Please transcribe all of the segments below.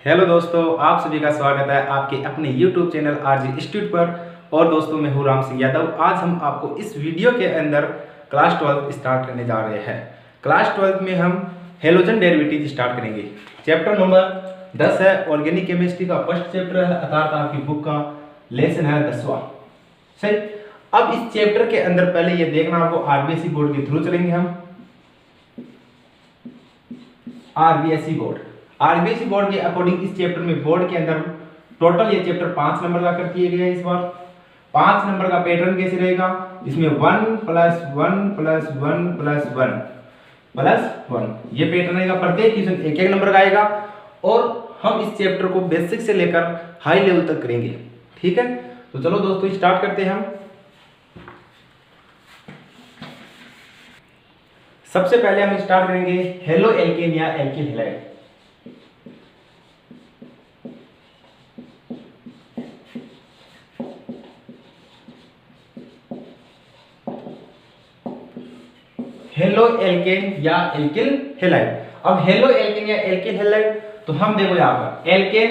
Hello दोस्तों, आप सभी का स्वागत है आपके अपने YouTube चैनल आरजी इंस्टीट्यूट पर। और दोस्तों, मैं हूँ राम सिंह यादव। आज हम आपको इस वीडियो के अंदर क्लास 12 स्टार्ट करने जा रहे हैं। क्लास 12 में हम हेलोजन डेरिवेटिव स्टार्ट करेंगे। चैप्टर नंबर 10 है, ऑर्गेनिक केमिस्ट्री का फर्स्ट चैप्टर है, अर्थात आपकी बुक का लेसन है 10वां। सही। अब इस चैप्टर के अंदर पहले ये देखना, आपको आरबीएसई बोर्ड के थ्रू चलेंगे हम। आरबीएसई बोर्ड के अकॉर्डिंग इस चैप्टर में बोर्ड के अंदर टोटल ये चैप्टर 5 नंबर का कर दिए गए हैं। इस बार 5 नंबर का पैटर्न कैसे रहेगा, इसमें 1 + 1 + 1 + 1 + 1 ये पैटर्न रहेगा। प्रत्येक क्वेश्चन एक एक नंबर का आएगा और हम इस चैप्टर को बेसिक से लेकर हाई लेवल तक करेंगे। ठीक है, तो चलो दोस्तों स्टार्ट करते हैं हम। सबसे पहले हम स्टार्ट करेंगे हेलो एल्केन या एल्किल हैलाइड। हेलो एल्केन या एल्किल हैलाइड। अब हेलो एल्केन या एल्किल हैलाइड, तो हम देखो यहां पर एल्केन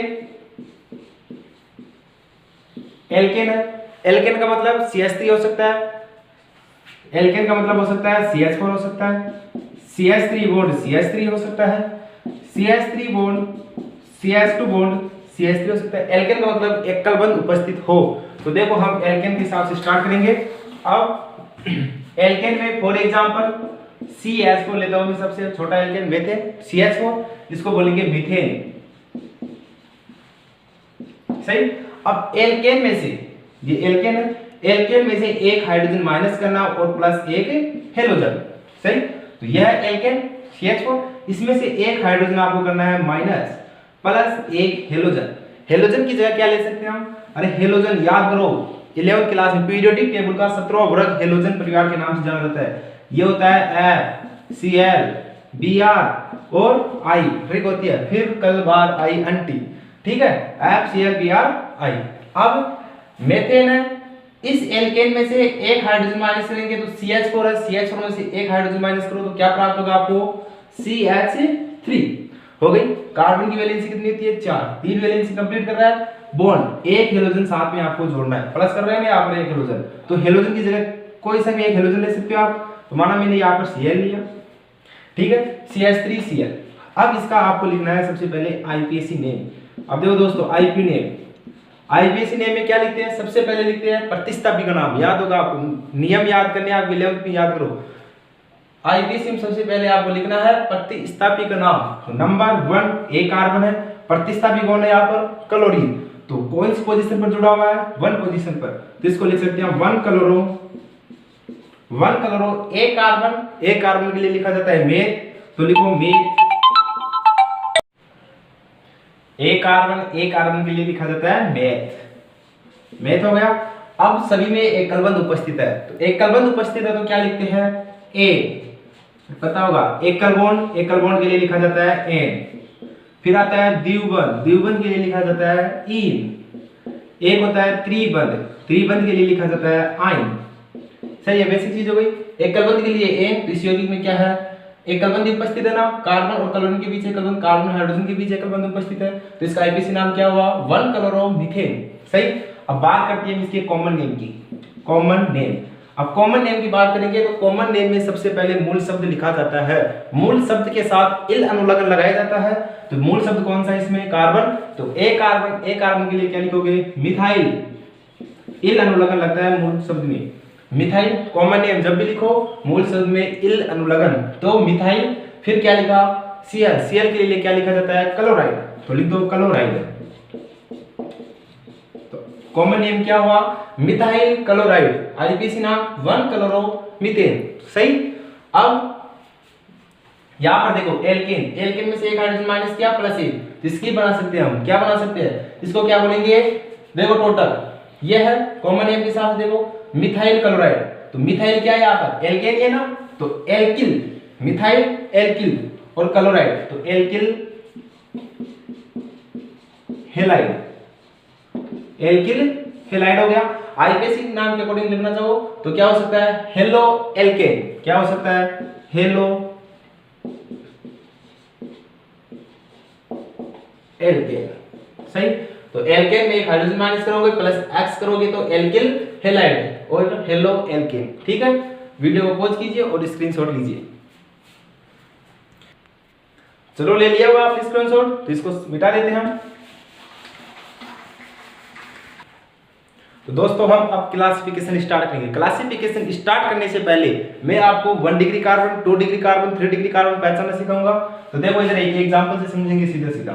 है। एल्केन का मतलब CH3 हो सकता है। एल्केन का मतलब हो सकता है CH4 हो सकता है, CH3 बॉन्ड CH3 हो सकता है, CH3 bond CH2 bond CH3 हो सकता है। एल्केन का मतलब एकल बंध उपस्थित हो। तो देखो हम एल्केन के हिसाब से स्टार्ट करेंगे। अब एल्केन में फॉर एग्जांपल CH4 लेता हूं मैं, सबसे छोटा एल्केन मीथेन CH4, इसको बोलेंगे मीथेन। सही। अब एल्केन में से, ये एल्केन है, एल्केन में से एक हाइड्रोजन माइनस करना और प्लस एक हेलोजन। सही। तो यह है एल्केन CH4, इसमें से एक हाइड्रोजन आपको करना है माइनस प्लस एक हेलोजन। हेलोजन की जगह क्या ले सकते हैं हम? अरे हेलोजन याद करो, 11th क्लास में पीरियोडिक टेबल का 17वां वर्ग हेलोजन परिवार के नाम से जाना जाता है। ये होता है FCl Br और I, ठीक होती है, फिर कल बाद I अंटी। ठीक है, FCl Br I। अब मेथेन है, इस एल्केन में से एक हाइड्रोजन माइनस करेंगे तो CH4 है, CH4 में से एक हाइड्रोजन माइनस करो तो क्या प्राप्त होगा आपको? CH3 हो गई। कार्बन की वैलेंसी कितनी होती है? 4। 3 वैलेंसी कंप्लीट कर रहा है। बॉन्ड एक हेलोजन साथ में आपको जोड़ना है, प्लस कर रहे हैं ना यहाँ पर एक हेलोजन, तो हेलोजन की जगह कोई सा भी एक हेलोजन ले सकते हो आप। तो माना मैंने यहाँ पर Cl लिया, ठीक है, CH3Cl। अब इसका आपको लिखना है सबसे पहले IPAC नेम। अब देखो दोस्तों, IPAC नेम में क्या लिखते हैं? सबसे पहले लिखते हैं प्रतिस्थापी का नाम। याद होगा आपको, नियम याद करने आप 11th में याद करो। IPAC में सबसे पहले आपको लिखना है प्रतिस्थापी का नाम। तो नंबर 1 एक कार्बन है, प्रतिस्थापी कौन है यहाँ पर? क्लोरीन। तो कौन सी पोजीशन पर जुड़ा हुआ है? 1 पोजीशन पर, तो इसको लिख सकते हैं 1 क्लोरो। एक कार्बन के लिए लिखा जाता है मेथ, तो लिखो मेथ। एक कार्बन के लिए लिखा जाता है मेथ हो गया। अब सभी में एकल बंध उपस्थित है, तो एकल बंध उपस्थित है तो क्या लिखते हैं? ए, पता होगा। एकल बॉन्ड के लिए लिखा जाता है एन। फिर आता है द्विबंध के लिए लिखा जाता है इन। एक होता है त्रिबंध के लिए लिखा जाता है आइन। सही है, बेसिक चीज हो गई। एकल बंध के लिए एन, इस यौगिक में क्या है? एकल बंध उपस्थित है ना, कार्बन और क्लोरीन के बीच एकल बंध, कार्बन हाइड्रोजन के बीच एकल बंध उपस्थित है, तो इसका IPAC नाम क्या हुआ? 1 क्लोरोमीथेन। सही। अब बात करते हैं इसके कॉमन नेम की। कॉमन नेम, अब कॉमन नेम की बात करेंगे तो कॉमन नेम में सबसे पहले मूल शब्द लिखा जाता है। मूल शब्द के साथ इल अनुलग्न लगाया जाता है। तो मूल शब्द कौन सा है इसमें? कार्बन। तो एक कार्बन के लिए क्या लिखोगे? मिथाइल। इल अनुलग्न लगता है मूल शब्द में, मिथाइल। कॉमन नेम जब भी लिखो मूल शब्द में इल अनुलग्न, तो मिथाइल। फिर क्या लिखा? Cl के लिए क्या लिखा जाता है? क्लोराइड, तो लिख दो क्लोराइड। तो कॉमन नेम क्या हुआ? Methyl chloride. IPAC नाम 1 क्लोरोमीथेन। सही। अब यहां पर देखो एल्केन में से एक हाइड्रोजन माइनस किया प्लस एक, तो इसकी बना सकते हैं हम, क्या बना सकते हैं? इसको क्या बोलेंगे? देखो टोटल ये है कॉमन नेम के साथ, देखो मिथाइल क्लोराइड। तो मिथाइल क्या है यहाँ पर? एल्केन है ना, तो एल्किल, मिथाइल एल्किल और क्लोराइड, तो एल्किल हैलाइड। हो गया। IPAC नाम के अकॉर्डिंग लिखना चाहो तो क्या हो सकता है? Halo alkane. क्या हो सकता है? Halo alkane. सही, तो एल्केन में एक हाइड्रोजन माइनस करोगे प्लस X करोगे तो एल्किल हैलाइड और हेलो एल्केन। ठीक है, वीडियो को पॉज कीजिए और स्क्रीनशॉट लीजिए। चलो ले लिया हुआ आपने स्क्रीनशॉट, तो इसको मिटा देते हैं हम। तो दोस्तों हम अब क्लासिफिकेशन स्टार्ट करेंगे। क्लासिफिकेशन स्टार्ट करने से पहले मैं आपको 1 degree carbon, 2 degree carbon, 3 degree carbon पहचानना सिखाऊंगा। तो देखो इधर एक एग्जांपल से समझेंगे सीधा सीधा।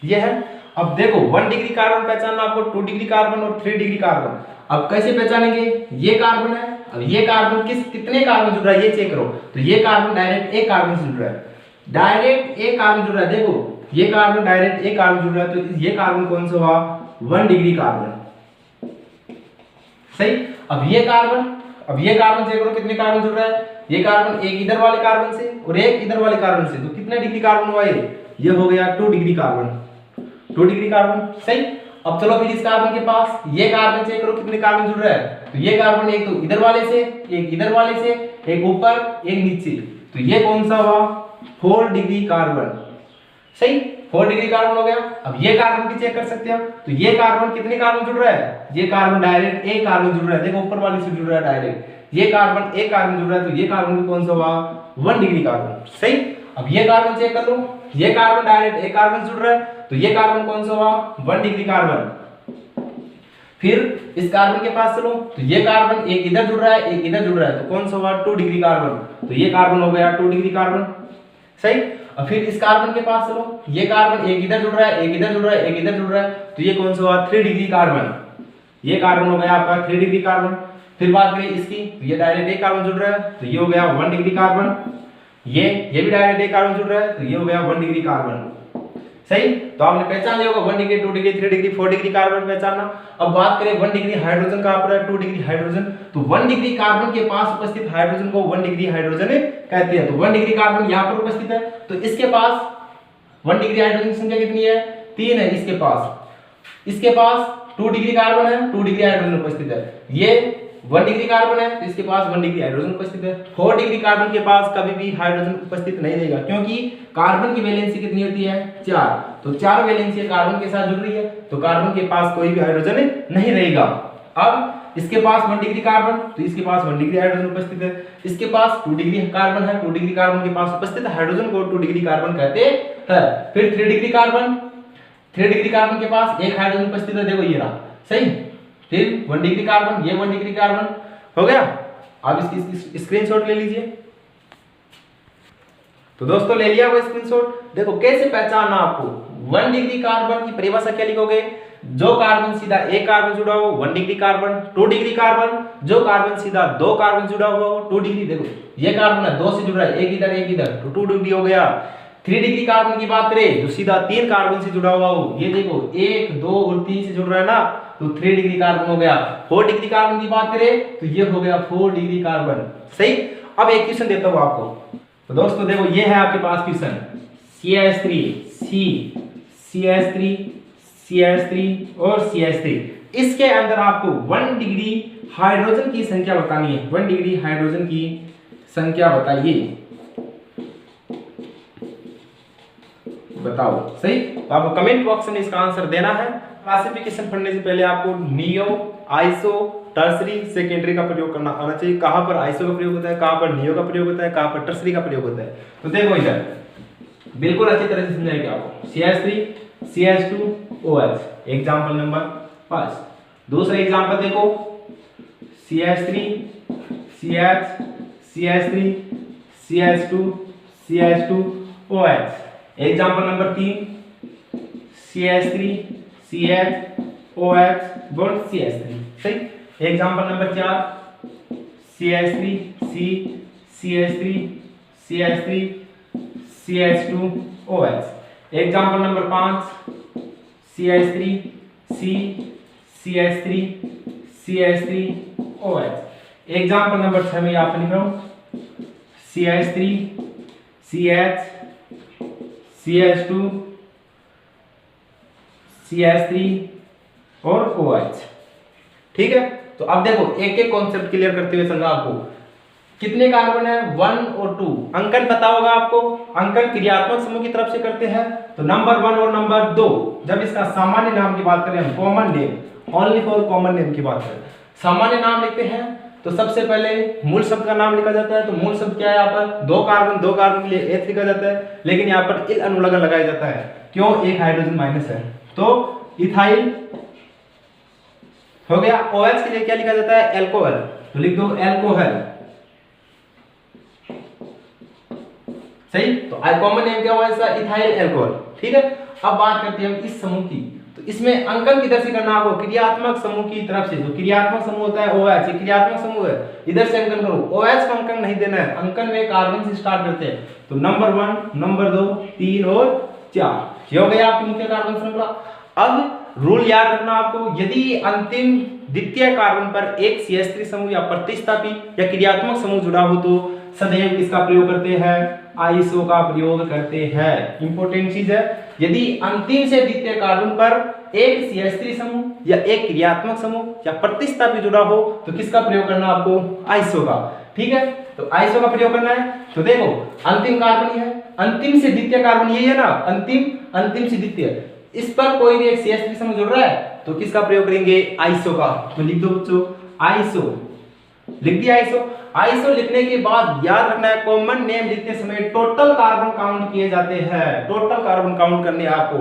यह है, अब देखो 1 डिग्री कार्बन पहचानना आपको, 2 डिग्री कार्बन और 3 डिग्री कार्बन। अब कैसे पहचानेंगे? ये कार्बन है, अब ये कार्बन कितने कार्बन जुड़ रहा है ये चेक करो। तो ये कार्बन डायरेक्ट एक कार्बन से जुड़ रहा है, डायरेक्ट एक कार्बन जुड़ रहा है। देखो ये कार्बन डायरेक्ट एक कार्बन जुड़ रहा है, तो ये कार्बन कौन सा हुआ? 1 डिग्री कार्बन। सही, अब ये कार्बन चेक करो कितने कार्बन जुड़ रहा है। ये कार्बन एक इधर वाले कार्बन से और एक इधर वाले कार्बन से, तो कितने डिग्री कार्बन हुआ ये हो गया 2 डिग्री कार्बन, 2 डिग्री कार्बन। सही, अब चलो फिर इस कार्बन के पास ये कार्बन चेक करो कितने कार्बन जुड़ रहा है। तो ये कार्बन एक तो इधर वाले से, एक इधर वाले से, एक ऊपर एक नीचे, तो ये कौन सा हुआ? 4 डिग्री कार्बन। सही, 4 डिग्री कार्बन हो गया। अब ये कार्बन भी चेक कर सकते हैं, तो ये कार्बन कितने कार्बन जुड़ रहा है? ये कार्बन डायरेक्ट एक कार्बन जुड़ रहा है, देखो ऊपर वाले से जुड़ रहा है डायरेक्ट। ये कार्बन एक कार्बन जुड़ रहा है, तो ये कार्बन भी कौन सा हुआ? 1 डिग्री कार्बन। सही, अब ये कार्बन चेक कर लो, ये कार्बन डायरेक्ट एक कार्बन जुड़ रहा है, तो ये कार्बन कौन सा हुआ? 1 डिग्री कार्बन। फिर इस कार्बन के पास चलो, तो ये कार्बन एक इधर जुड़ रहा है, एक इधर जुड़ रहा है, तो कौन सा हुआ? 2 डिग्री कार्बन। तो ये कार्बन हो गया 2 डिग्री कार्बन। सही, और फिर इस कार्बन के पास चलो, ये कार्बन एक इधर जुड़ रहा है, एक इधर जुड़ रहा है, एक इधर जुड़ रहा है, तो ये कौन सा हुआ? 3 डिग्री कार्बन। ये कार्बन हो गया आपका 3 डिग्री कार्बन। फिर बात करें इसकी, तो ये डायरेक्ट एक कार्बन जुड़ रहा है, तो ये हो गया 1 डिग्री कार्बन। ये भी डायरेक्ट एक कार्बन जुड़ रहा है, तो ये हो गया 1 डिग्री कार्बन। सही, तो आपने पहचान लिया होगा 1 degree, 2 degree, 3 degree, 4 degree carbon पहचानना। अब बात करें 1 डिग्री हाइड्रोजन कहां पर है? 2 डिग्री हाइड्रोजन। तो 1 डिग्री कार्बन के पास उपस्थित हाइड्रोजन को 1 डिग्री हाइड्रोजन कहते हैं। तो 1 डिग्री कार्बन यहां पर उपस्थित है, तो इसके पास 1 डिग्री हाइड्रोजन की संख्या कितनी है? 3 है इसके पास 2 डिग्री कार्बन है, 2 डिग्री हाइड्रोजन उपस्थित है। ये 1 डिग्री कार्बन है, तो इसके पास 1 डिग्री हाइड्रोजन उपस्थित है। 4 डिग्री कार्बन के पास कभी भी हाइड्रोजन उपस्थित नहीं रहेगा, क्योंकि कार्बन की वैलेंसी कितनी होती है? 4, तो 4 वैलेंसी कार्बन के साथ जुड़ रही है, तो कार्बन के पास कोई भी हाइड्रोजन नहीं रहेगा। अब इसके पास 1 डिग्री कार्बन, तो इसके पास 1 डिग्री हाइड्रोजन उपस्थित है। इसके पास 2 डिग्री कार्बन है, 2 डिग्री कार्बन के पास उपस्थित हाइड्रोजन को 2 डिग्री कार्बन कहते हैं। फिर 3 डिग्री कार्बन, 3 डिग्री कार्बन के पास एक हाइड्रोजन उपस्थित है, देखो ये रहा। सही, फिर 1 डिग्री कार्बन, ये 1 डिग्री कार्बन हो गया। अब इसकी स्क्रीनशॉट ले लीजिए। तो दोस्तों ले लिया वो स्क्रीनशॉट। देखो कैसे पहचानना आपको। 1 डिग्री कार्बन की परिभाषा क्या लिखोगे? जो कार्बन सीधा एक कार्बन जुड़ा हो 1 डिग्री कार्बन। 2 डिग्री कार्बन, जो कार्बन सीधा 2 कार्बन जुड़ा हुआ हो 2 डिग्री। देखो ये कार्बन है 2 से जुड़ रहा है, एक इधर एक इधर, तो 2 डिग्री हो गया। 3 डिग्री कार्बन की बात करें जो सीधा 3 कार्बन से जुड़ा हुआ हो, ये देखो 1, 2 और 3 से जुड़ रहा है ना, तो 3 डिग्री कार्बन हो गया। 4 डिग्री कार्बन की बात करें तो ये हो गया 4 डिग्री कार्बन। सही, अब एक क्वेश्चन देता हूं आपको। तो दोस्तों देखो ये है आपके पास क्वेश्चन, CH3 CH3 CH3 और CH3। इसके अंदर आपको 1 डिग्री हाइड्रोजन की संख्या बतानी है। 1 डिग्री हाइड्रोजन की संख्या बताइए, बताओ। सही, तो आपको कमेंट बॉक्स में इसका आंसर देना है। क्लासिफिकेशन पढ़ने से पहले आपको नियो, आइसो, टर्सरी, सेकेंडरी का प्रयोग करना आना चाहिए। कहां पर आइसो का प्रयोग होता है, कहां पर नियो का प्रयोग होता है, कहां पर टर्सरी का प्रयोग होता है। तो देखो इधर बिल्कुल अच्छी तरह से समझाएंगे आपको। CH3 CH2OH example number 5। दूसरा एग्जांपल देखो, CH3 CH CH3 CH2 CH2OH example number 3, CH3 CHOH bond CH3। सही, example number 4, CH3 CH3 CH3 CH2OH example number 5, CH3 CH3 CH3OH example number 6 में यहाँ पर लिख रहा हूँ, CH3 CH CH2 CH3 और OH। ठीक है, तो अब देखो एक एक कॉन्सेप्ट क्लियर करते हुए चल रहा आपको। कितने कार्बन है 1 और 2, अंकन पता होगा आपको, अंकन क्रियात्मक समूह की तरफ से करते हैं। तो नंबर 1 और नंबर 2 जब इसका सामान्य नाम की बात करें हम, common name, only for common name की बात करें, सामान्य नाम लिखते हैं तो सबसे पहले मूल शब्द का नाम लिखा जाता है। तो मूल शब्द क्या है यहाँ पर, दो कार्बन के लिए H लिखा जाता है, लेकिन यहाँ पर इल अनुलग्न लगाया जाता है, क्यों, एक हाइड्रोजन माइनस है। तो इथाइल हो गया। OH के लिए क्या लिखा जाता है, एल्कोहल, तो लिख दो एल्कोहल, सही। तो कॉमन नेम क्या हुआ इसका, इथाइल एल्कोहल, ठीक है। अब बात करते हैं हम इस समूह की, तो इसमें अंकन किधर से करना आपको, क्रियात्मक समूह की तरफ से। जो क्रियात्मक समूह होता है OH, ये क्रियात्मक समूह है, इधर से अंकन करो। OH को अंकन नहीं देना है, अंकन में कार्बन से स्टार्ट करते हैं। तो नंबर 1, नंबर 2, 3 और 4, ये हो गया आपकी मुख्य कार्बन श्रृंखला। अब रूल याद रखना आपको, यदि अंतिम द्वितीय कार्बन पर एक CH3 समूह या प्रतिस्थापी या क्रियात्मक समूह जुड़ा हो तो सदैव किसका प्रयोग करते हैं, आइसो का प्रयोग करते हैं। इंपॉर्टेंट चीज है, यदि अंतिम से द्वितीय कार्बन पर एक CH3 समूह या एक क्रियात्मक समूह या प्रतिस्थापी जुड़ा हो तो किसका प्रयोग करना आपको, आइसो का, ठीक है। तो आइसो का प्रयोग करना है। तो देखो अंतिम कार्बन है, अंतिम से द्वितीय कार्बन यही है ना, अंतिम से द्वितीय, इस पर कोई भी एक CH3 समूह जुड़ रहा है तो किसका प्रयोग करेंगे, आइसो का। तो लिख दो बच्चों आइसो, लिख दिया आइसो। आइसो लिखने के बाद याद रखना है, कॉमन नेम लिखते समय टोटल कार्बन काउंट किए जाते हैं। टोटल कार्बन काउंट करने आपको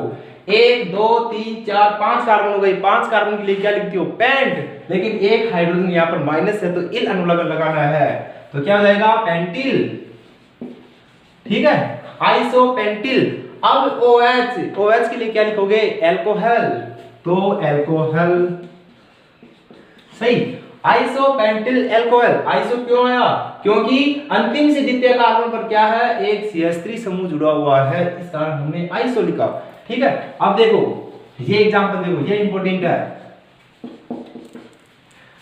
1 2 3 4 5 कार्बन हो गई। 5 कार्बन के लिए क्या लिखती हो, पेंट, लेकिन एक हाइड्रोजन यहाँ पर माइनस है तो इल अनुलग्न लगाना है। तो क्या हो जाएगा, पेंटिल, ठीक है, आइसोपेंटिल। अब OH के लिए क्या लिखोगे, एल्कोहल, तो एल्कोहल, सही, आइसोपेंटिल एल्कोहल। आइसो क्यों आया, क्योंकि अंतिम से द्वितीय कार्बन पर क्या है, एक CH3 समूह जुड़ा हुआ है, इस कारण हमने आइसो लिखा, ठीक है। अब देखो ये एग्जांपल देखो, ये इंपॉर्टेंट है।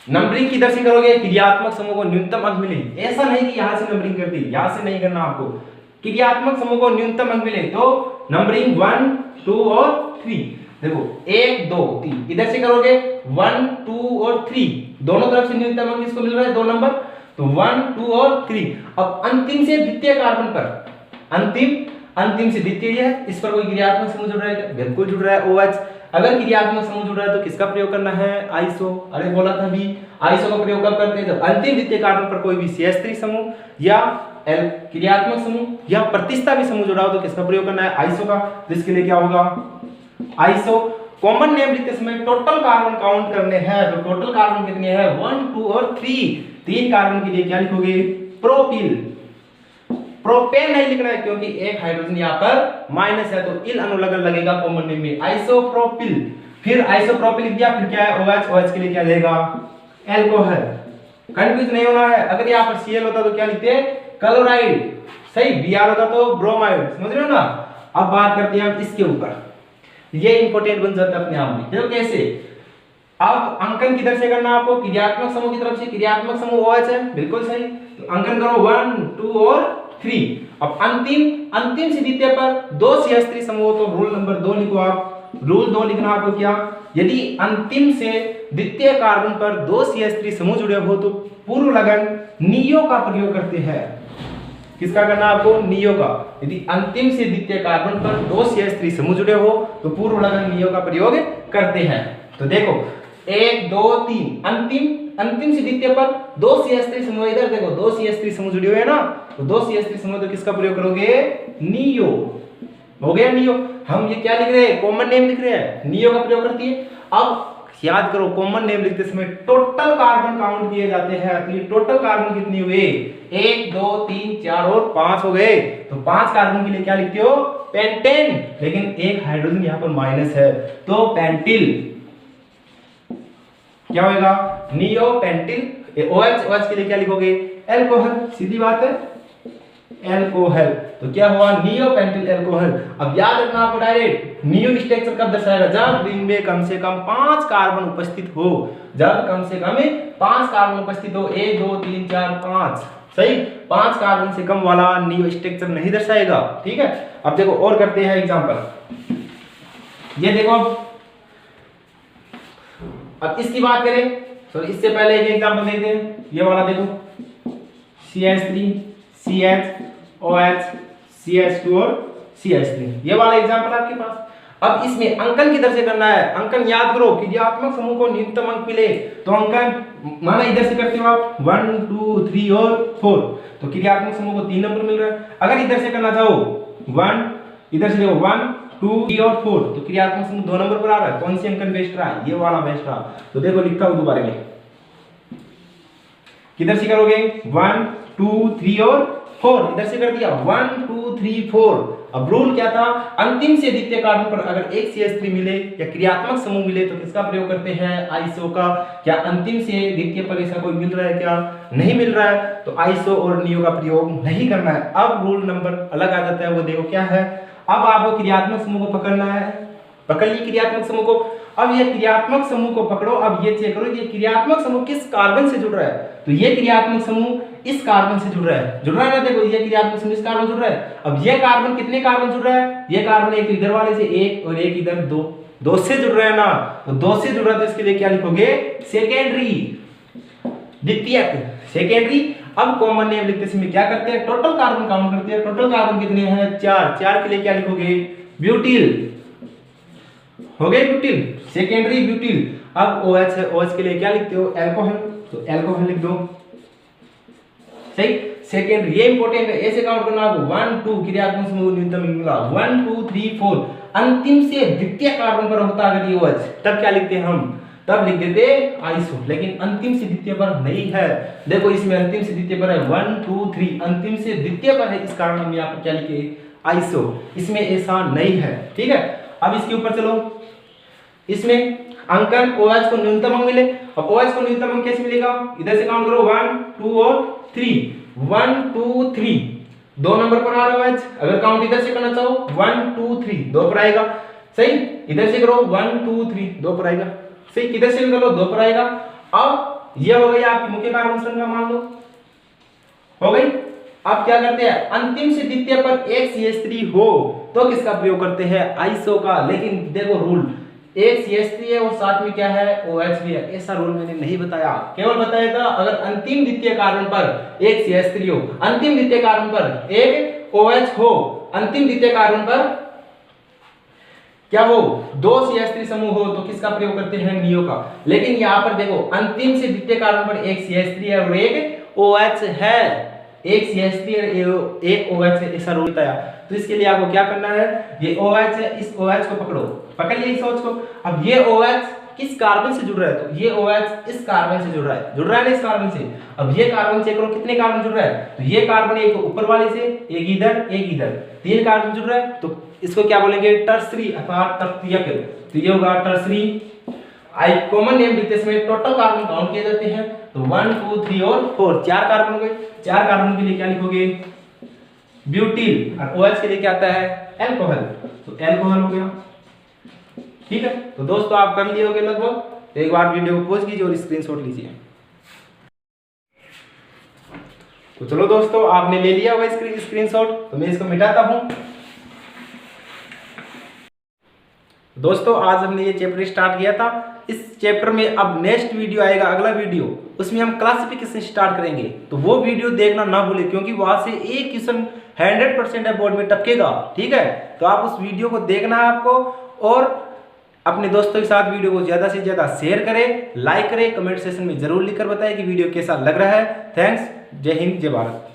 नंबरिंग किधर से करोगे, क्रियात्मक समूह को न्यूनतम अंक मिले, ऐसा नहीं कि यहां से नंबरिंग कर दी, यहां से नहीं करना आपको। क्रियात्मक समूह को न्यूनतम अंक मिले तो नंबरिंग 1 2 और 3, देखो 1 2 3 इधर से करोगे 1 2 और 3, दोनों तरफ से न्यूनतम अंक किसको मिल रहा है, 2 नंबर, तो 1 2 और 3। अब अंतिम से द्वितीय कार्बन पर, अंतिम से द्वितीय है, इस पर कोई क्रियात्मक समूह जुड़ रहा है क्या, बिल्कुल जुड़ रहा है, OH। अगर क्रियात्मक समूह जुड़ रहा है तो किसका प्रयोग करना है, आइसो। अरे बोला था भी, आइसो का प्रयोग कब करते हैं, जब अंतिम द्वितीय कार्बन पर कोई भी CH3 समूह या क्रियात्मक समूह या प्रतिस्थापी समूह जुड़ा हो तो किसका प्रयोग करना है, आइसो का। जिसके लिए क्या होगा, आइसो। कॉमन नेम लिखते समय टोटल कार्बन काउंट करने हैं, तो टोटल कार्बन कितने हैं, 1 2 और 3। 3 कार्बन के लिए क्या लिखोगे, प्रोपिल। प्रोपेन नहीं लिखना है क्योंकि एक हाइड्रोजन यहाँ पर माइनस है, तो इल अनुलग्न लगेगा कॉमन नेम में, आइसोप्रोपिल। फिर आइसोप्रोपिल लिख दिया, फिर क्या है, OH। OH के लिए क्या देगा, एल्कोहल। कंफ्यूज नहीं होना है, अगर यहाँ पर Cl होता तो क्या लिखते हैं, क्लोराइड, सही, Br होता तो ब्रोमाइड, समझ रहे हो ना। अब बात करते हैं हम इसके ऊपर, ये इंपॉर्टेंट बन जाता है अपने आप में, देखो कैसे। अब अंकन किधर से करना आपको, क्रियात्मक समूह की तरफ से। क्रियात्मक समूह OH है, बिल्कुल सही, तो अंकन करो 1 2 और 3। अब अंतिम से द्वितीय पर 2 CH3 समूह, तो रूल नंबर 2 लिखो आप। रूल 2 लिखना आपको क्या, यदि अंतिम से द्वितीय कार्बन पर 2 CH3 समूह जुड़े हो तो पूर्व लगन नियो का प्रयोग करते हैं। किसका करना आपको, नियो का। यदि अंतिम से द्वितीय कार्बन पर 2 CH3 समूह जुड़े हो तो पूर्व लगन नियो का प्रयोग करते हैं। तो देखो 1 2 3, अंतिम से द्वितीय पर 2 CH3 समूह, इधर देखो 2 CH3 समूह जुड़े हुए हैं ना, तो 2 CH3 समूह, तो किसका प्रयोग करोगे, नियो। हो गया नियो। हम ये क्या लिख रहे हैं, कॉमन नेम लिख रहे हैं, नियो का प्रयोग करती है। अब याद करो, कॉमन नेम लिखते समय टोटल कार्बन काउंट किए जाते हैं, तो ये टोटल कार्बन कितनी हुए, 1 2 3 4 और 5 हो गए। तो 5 कार्बन के लिए क्या लिखते हो, पेंटेन, लेकिन एक हाइड्रोजन यहाँ पर माइनस है तो पेंटिल। क्या होगा, नियोपेंटिल। OH के लिए क्या लिखोगे, एल्कोहल, सीधी बात है, एल्कोहल। तो क्या हुआ, नियोपेंटिल एल्कोहल। अब याद रखना आपको, डायरेक्ट नियो स्ट्रक्चर कब दर्शाएगा, जब रिंग में कम से कम 5 कार्बन उपस्थित हो, जब कम से कम 5 कार्बन उपस्थित हो, 1 2 3 4 5, सही। 5 कार्बन से कम वाला नियो स्ट्रक्चर नहीं दर्शाएगा, ठीक है। अब देखो और करते हैं एग्जांपल, ये देखो अब इसकी बात करें तो इससे पहले एक एग्जांपल देखते हैं, ये वाला देखो CH3 CH OH CH2 और CH3, ये वाला एग्जांपल आपके पास। अब इसमें अंकन किधर से करना है, अंकन याद करो क्रियात्मक समूह को न्यूनतम अंक मिले तो अंकन माना इधर से करते हो आप 1 2 3 और 4, तो क्रियात्मक समूह को 3 नंबर मिल रहा है। अगर इधर से करना चाहो 1, इधर से देखो 1 2 3 और 4, तो क्रियात्मक समूह 2 नंबर पर आ रहा है, कौन सी अंकन बेस्ट रहा, ये वाला बेस्ट रहा। तो देखो लिखता हूं दोबारा में, किधर से करोगे 1 2 3 और 4, इधर से कर दिया 1 2 3 4। अब रूल क्या था, अंतिम से द्वितीय कार्बन पर अगर एक CH3 मिले या क्रियात्मक समूह मिले तो किसका प्रयोग करते हैं, आइसो का। क्या अंतिम से द्वितीय पर ऐसा कोई मिल रहा है, क्या नहीं मिल रहा है, तो आइसो और नियो का प्रयोग नहीं करना है। अब रूल नंबर अलग आ जाता है, वो देखो क्या है। अब आपको क्रियात्मक समूह को पकड़ना है, पकड़ ली क्रियात्मक समूह को। अब ये क्रियात्मक समूह को पकड़ो, अब ये चेक करो ये क्रियात्मक समूह किस कार्बन से जुड़ रहा है, तो ये क्रियात्मक समूह इस कार्बन से जुड़ रहा है ना, देखो ये क्रियात्मक समूह इस कार्बन जुड़ रहा है। अब ये कार्बन कितने कार्बन जुड़ रहा है, ये कार्बन एक इधर वाले से एक और एक इधर दो से जुड़ रहा है ना, तो 2 से जुड़ रहा है तो इसके लिए क्या लिखोगे, सेकेंडरी, द्वितीयक, सेकेंडरी। अब कॉमन नेम लिखते समय क्या करते हैं, टोटल कार्बन काउंट करते हैं, टोटल कार्बन कितने हैं 4, 4 के लिए क्या लिखोगे, ब्यूटिल, हो गए ब्यूटिल, सेकेंडरी ब्यूटिल। अब OH है, OH के लिए क्या लिखते हो, एल्कोहल, तो एल्कोहल लिख दो, सही। सेकेंडरी ये इंपॉर्टेंट है, ऐसे काउंट करना आपको 1 2 क्रियात्मक समूह न्यूनतम मिला 1 2 3 4, अंतिम से द्वितीय कार्बन पर होता अगर ये OH, तब क्या लिखते हैं हम, तब लिख देते आइसो, लेकिन अंतिम से द्वितीय पर नहीं है। देखो इसमें अंतिम से द्वितीय पर है 1 2 3, अंतिम से द्वितीय पर है, इस कारण हम यहाँ पर क्या लिखे, आइसो, इसमें ऐसा नहीं है, ठीक है। अब इसके ऊपर चलो, इसमें अंकन OH को न्यूनतम अंक मिले। अब OH को न्यूनतम अंक कैसे मिलेगा, इधर से काउंट करो 1 2 और 3, 1 2 3, 2 नंबर पर आ रहा है OH। अगर काउंट इधर से करना चाहो 1 2 3, 2 पर आएगा, सही। इधर से करो 1 2 3, 2 पर आएगा, सही। किधर से करो 2 पर आएगा। अब ये हो गई आपकी मुख्य कार्बन संख्या, मान लो हो गई। अब क्या करते हैं, अंतिम से द्वितीय पर एक CH3 हो तो किसका प्रयोग करते हैं, आइसो का। लेकिन देखो रूल, एक CH3 है और साथ में क्या है, OH भी है, ऐसा रूल मैंने नहीं बताया, केवल बताया था अगर अंतिम द्वितीय कार्बन पर एक CH3 हो, अंतिम द्वितीय कार्बन पर एक OH हो, अंतिम द्वितीय कार्बन पर क्या हो, 2 CH3 समूह हो तो किसका प्रयोग करते हैं, नियो का। लेकिन यहाँ पर देखो अंतिम से द्वितीय कार्बन पर एक CH3 है और एक OH है, एक CH3 और एक OH है, ऐसा रूल बताया। तो इसके लिए आपको क्या करना है, ये OH है, इस OH को पकड़ो, पकड़ लिया इस OH को। अब ये OH किस कार्बन से जुड़ रहा है, तो ये OH इस कार्बन से जुड़ रहा है ना, इस कार्बन से। अब ये कार्बन चेक करो कितने कार्बन जुड़ रहा है, तो ये कार्बन एक ऊपर वाले से, एक इधर 3 कार्बन जुड़ रहा है, तो इसको क्या बोलेंगे, टर्सरी अर्थात तृतीयक। तो ये होगा टर्सरी। आई कॉमन नेम लिखते समय टोटल कार्बन काउंट किए जाते हैं, तो 1 2 3 और 4, 4 कार्बन हो गए। 4 कार्बन के लिए क्या लिखोगे, ब्यूटिल, और OH के लिए क्या आता है, एल्कोहल, तो एल्कोहल हो गया, ठीक है। तो दोस्तों आप कर लिए होगे लगभग, तो एक बार वीडियो को पॉज कीजिए और स्क्रीनशॉट लीजिए। तो चलो दोस्तों, आपने ले लिया होगा स्क्रीनशॉट, तो मैं इसको मिटाता हूं। दोस्तों आज हमने ये चैप्टर स्टार्ट किया था, इस चैप्टर में अब नेक्स्ट वीडियो आएगा, अगला वीडियो, उसमें हम क्लासिफिकेशन स्टार्ट करेंगे, तो वो वीडियो देखना ना भूले, क्योंकि वहां से एक क्वेश्चन 100% है बोर्ड में टपकेगा, ठीक है। तो आप उस वीडियो को देखना है आपको, और अपने दोस्तों के साथ वीडियो को ज्यादा से ज्यादा शेयर करें, लाइक करें, कमेंट सेक्शन में जरूर लिखकर बताएं कि वीडियो कैसा लग रहा है। थैंक्स, जय हिंद, जय भारत।